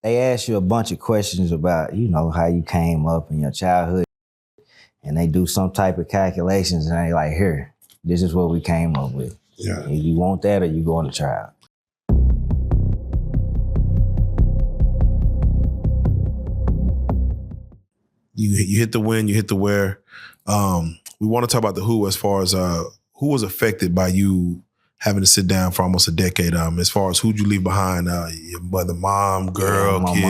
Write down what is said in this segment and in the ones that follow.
they ask you a bunch of questions about, how you came up in your childhood, and they do some type of calculations, and they like, here, this is what we came up with. Yeah. If you want that or you going to trial. You hit the when, you hit the where. We want to talk about the who as far as who was affected by you having to sit down for almost a decade. As far as who'd you leave behind? Your mother, mom, girl, my kid?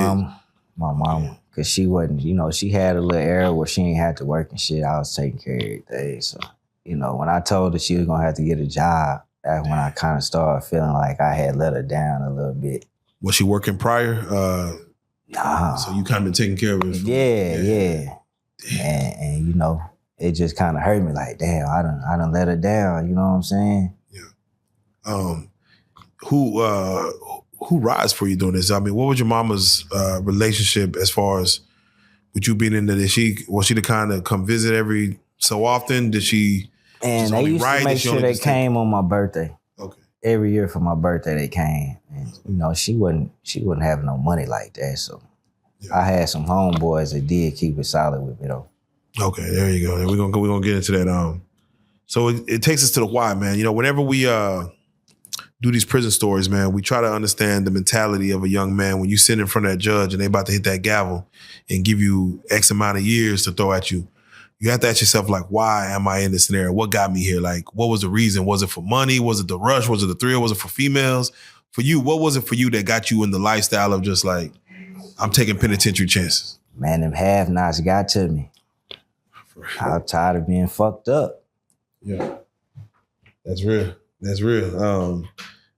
My mom. Because she wasn't, she had a little era where she ain't had to work and shit. I was taking care of everything. So, when I told her she was going to have to get a job, that's when I kind of started feeling like I had let her down a little bit. Was she working prior? Nah. So you kind of been taking care of it? Yeah. And it just kind of hurt me like, damn, I done let her down. You know what I'm saying? Yeah. Who rides for you doing this? I mean, what was your mama's relationship as far as with you being in there? Was she the kind of come visit every so often? Did she? And they used to make sure they came on my birthday. Okay. Every year for my birthday they came, and she wouldn't have no money like that. So I had some homeboys that did keep it solid with me though. Okay, there you go. We're gonna get into that. So it takes us to the why, man. Whenever we do these prison stories, man, we try to understand the mentality of a young man when you sit in front of that judge and they about to hit that gavel and give you X amount of years to throw at you. You have to ask yourself, like, why am I in this scenario? What got me here? Like, what was the reason? Was it for money? Was it the rush? Was it the thrill? Was it for females? For you, what was it for you that got you in the lifestyle of just like, I'm taking penitentiary chances? Man, them have-nots got to me. I'm tired of being fucked up. Yeah. That's real. That's real.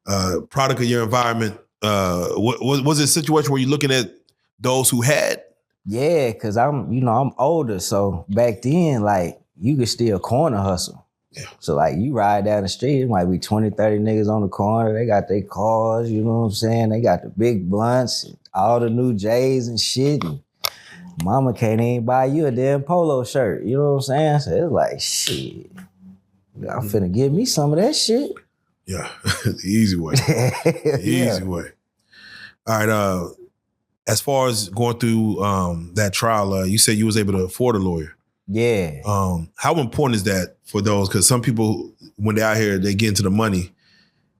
Product of your environment. Was it a situation where you're looking at those who had? Yeah, because I'm older. So back then, like, you could still corner hustle. Yeah. So like you ride down the street, it might be 20, 30 niggas on the corner. They got their cars, you know what I'm saying? They got the big blunts, all the new J's and shit. And mama can't even buy you a damn polo shirt. You know what I'm saying? So it's like, shit. I'm finna give me some of that shit. Yeah, the easy way. Easy way. All right. As far as going through that trial, you said you was able to afford a lawyer. Yeah. How important is that for those? Because some people, when they're out here, they get into the money.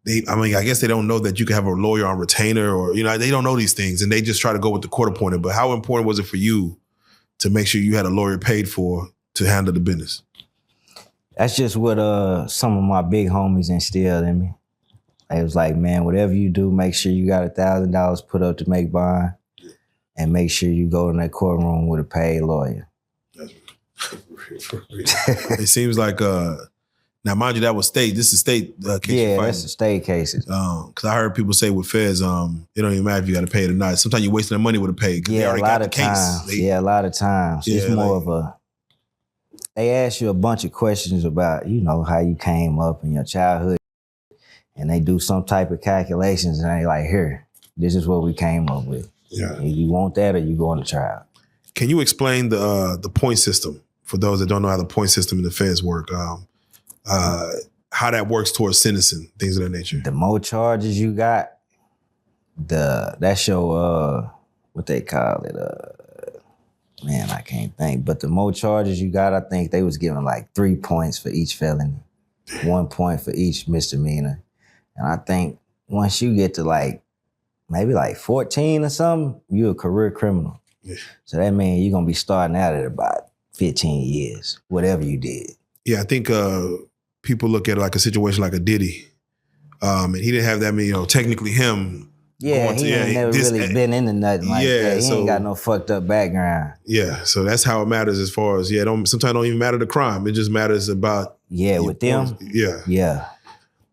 I guess they don't know that you can have a lawyer on retainer, or they don't know these things, and they just try to go with the court appointed. But how important was it for you to make sure you had a lawyer paid for to handle the business? That's just what some of my big homies instilled in me. It was like, man, whatever you do, make sure you got $1,000 put up to make bond, and make sure you go in that courtroom with a paid lawyer. That's real. It seems like, now mind you, that was state. This is state case. Yeah, that's the state cases. Because I heard people say with feds, it don't even matter if you got to pay it or not. Sometimes you're wasting their money with a pay. Yeah, a lot of times. A lot of times. It's more of a. They ask you a bunch of questions about, how you came up in your childhood, and they do some type of calculations, and they like, here, this is what we came up with. Yeah. If you want that or you going to trial. Can you explain the point system for those that don't know how the point system in the feds work? How that works towards sentencing, things of that nature. The more charges you got, that's your what they call it. Man, I can't think. But the more charges you got, I think they was giving like 3 points for each felony, 1 point for each misdemeanor. And I think once you get to maybe 14 or something, you're a career criminal. Yeah. So that means you're gonna be starting out at about 15 years, whatever you did. Yeah, I think people look at it like a situation like a Diddy. And he didn't have that many, technically him. Yeah, he ain't never really been into nothing like that. He ain't got no fucked up background. Yeah, so that's how it matters as far as, sometimes don't even matter the crime. It just matters about. Yeah, with them. Yeah. Yeah.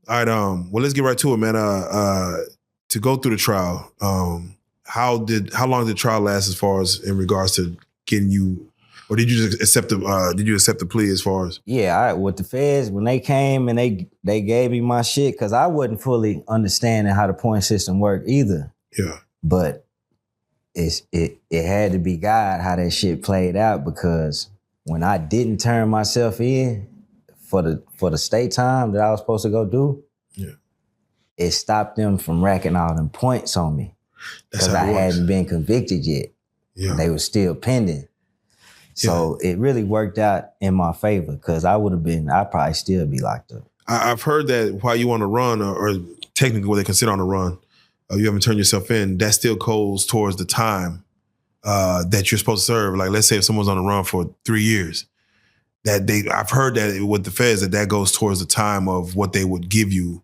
All right, well, let's get right to it, man. To go through the trial, how long did the trial last as far as in regards to getting you, or did you just accept the plea as far as? Yeah, with the feds, when they came and they gave me my shit, because I wasn't fully understanding how the point system worked either. Yeah. But it had to be God how that shit played out, because when I didn't turn myself in for the state time that I was supposed to go do, yeah, it stopped them from racking all them points on me. That's because how I it works. hadn't been convicted yet. Yeah. They were still pending. So it really worked out in my favor because I'd probably still be locked up. I've heard that while you on the run, or technically what they consider on the run, you haven't turned yourself in, that still goes towards the time that you're supposed to serve. Like, let's say if someone's on the run for 3 years, I've heard that with the feds that goes towards the time of what they would give you.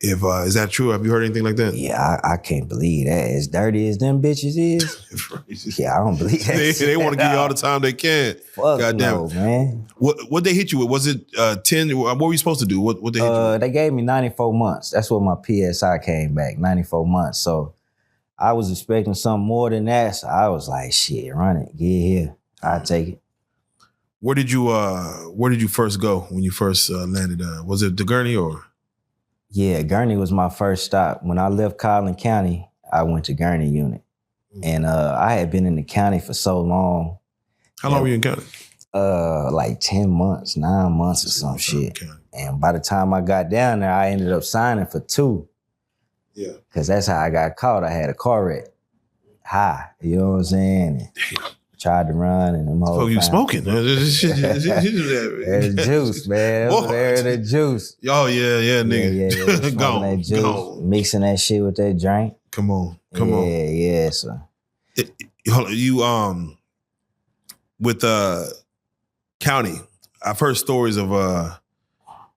If is that true? Have you heard anything like that? Yeah, I can't believe that. As dirty as them bitches is, yeah, I don't believe that. They want to give you all the time they can. Fuck God damn no, it. man. What they hit you with? Was it 10? What were you supposed to do? What they hit you with? They gave me 94 months. That's what my PSI came back, 94 months. So I was expecting something more than that. So I was like, shit, run it. Get here. I'll take it. Where did you first go when you first landed? Was it the Gurney or? Yeah, Gurney was my first stop. When I left Collin County, I went to Gurney unit. And I had been in the county for so long. How long were you in county? Like 10 months, 9 months or some shit. And by the time I got down there, I ended up signing for 2. Yeah. Because that's how I got caught. I had a car wreck. High. You know what I'm saying? Damn. Tried to run and them whole Oh, you smoking? There's juice, man. There's the juice. Oh, yeah, nigga. Yeah. Gone. That juice, Gone. mixing that shit with that drink. Come on. Yeah, so. You with county, I've heard stories of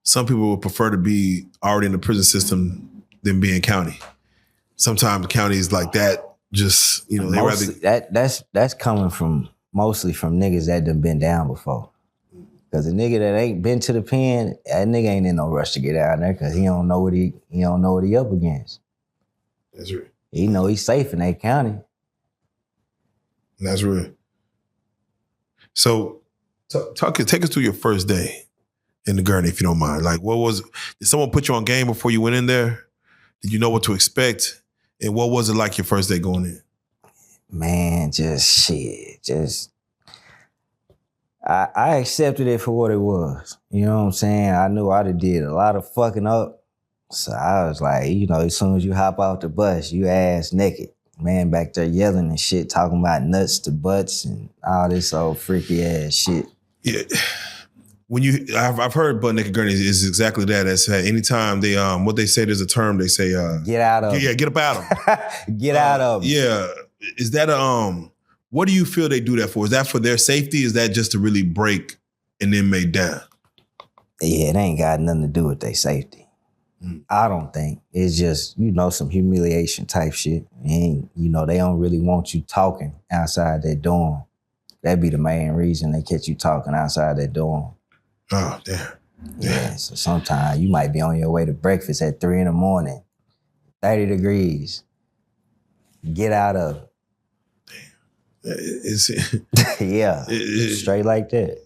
some people would prefer to be already in the prison system than being county. Sometimes counties like that just, they mostly, rather that's coming from mostly from niggas that done been down before. Cause a nigga that ain't been to the pen, that nigga ain't in no rush to get out there because he don't know what he up against. That's right. He know he's safe in that county. That's real. So, take us through your first day in the Gurney, if you don't mind. Like, did someone put you on game before you went in there? Did you know what to expect? And what was it like your first day going in? Man, I accepted it for what it was. You know what I'm saying? I knew I did a lot of fucking up. So I was like, as soon as you hop off the bus, you ass naked. Man back there yelling and shit, talking about nuts to butts and all this old freaky ass shit. Yeah. I've heard butt naked Gurney is exactly that. That's anytime they what they say, there's a term they say get out of get up out of them. Get out of them. Yeah. Is that what do you feel they do that for? Is that for their safety? Is that just to really break an inmate down? Yeah, it ain't got nothing to do with their safety. I don't think. It's just, some humiliation type shit. And, they don't really want you talking outside their dorm. That'd be the main reason they catch you talking outside their dorm. Oh, damn. Yeah, so sometimes you might be on your way to breakfast at 3 a.m, 30 degrees. Get out of it. Damn. Yeah, straight like that.